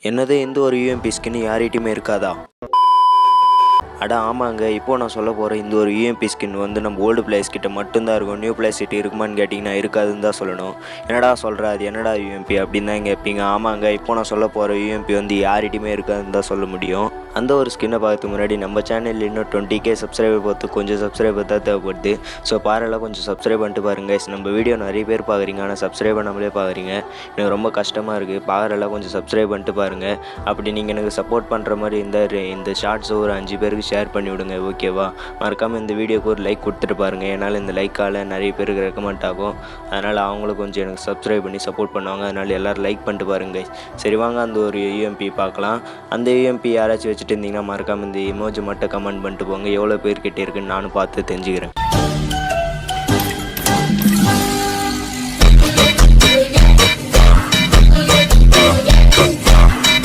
என்னது இந்த ஒரு யூஎம்பி ஸ்கின் யார்கிட்டையுமே இருக்காதா? அட ஆமாங்க. இப்போது நான் சொல்ல போகிற இந்த ஒரு யூஎம்பி ஸ்கின் வந்து நம்ம ஓல்டு பிளேயர்ஸ் கிட்ட மட்டும்தான் இருக்கும். நியூ பிளேயர்ஸ் கிட்ட இருக்குமான்னு கேட்டிங்கன்னா இருக்காதுன்னு தான் சொல்லணும். என்னடா சொல்கிற, அது என்னடா யூஎம்பி அப்படின்னு தான் கேட்பீங்க. ஆமாங்க, இப்போ நான் சொல்ல போகிற யூஎம்பி வந்து யார்கிட்டையுமே இருக்காதுன்னு தான் சொல்ல முடியும். அந்த ஒரு ஸ்கின்னை பார்க்கறதுக்கு முன்னாடி நம்ம சேனலில் இன்னும் 20K சப்ஸ்கிரைபர் பார்த்து கொஞ்சம் சப்ஸ்கிரைபர் தான் தேவைப்படுது. ஸோ பாரெல்லாம் கொஞ்சம் சப்ஸ்கிரைப் பண்ணிட்டு பாருங்கள். நம்ம வீடியோ நிறைய பேர் பார்க்குறீங்க, ஆனால் சப்ஸ்கிரைப் பண்ணாமலே பார்க்குறீங்க. எனக்கு ரொம்ப கஷ்டமாக இருக்குது. பாரெல்லாம் கொஞ்சம் சப்ஸ்கிரைப் பண்ணிட்டு பாருங்கள். அப்படி நீங்கள் எனக்கு சப்போர்ட் பண்ணுற மாதிரி இருந்தால் இந்த ஷார்ட்ஸை ஒரு 5 பேருக்கு ஷேர் பண்ணி விடுங்க, ஓகேவா? மறக்காமல் இந்த வீடியோக்கு ஒரு லைக் கொடுத்துட்டு பாருங்கள். என்னால் இந்த லைக்கால் நிறைய பேருக்கு ரெக்கமெண்ட் ஆகும். அதனால் அவங்களும் கொஞ்சம் எனக்கு சப்ஸ்கிரைப் பண்ணி சப்போர்ட் பண்ணுவாங்க. அதனால் எல்லோரும் லைக் பண்ணிட்டு பாருங்கள். சரி வாங்க அந்த ஒரு யூஎம்பி பார்க்கலாம். அந்த யூஎம்பி யாராச்சும் வச்சுட்டு இருந்தீங்கன்னா மறக்காமல் இந்த இமோஜி மட்டும் கமெண்ட் பண்ணிட்டு போங்க. எவ்வளோ பேர்கிட்ட இருக்குன்னு நானும் பார்த்து தெரிஞ்சுக்கிறேன்.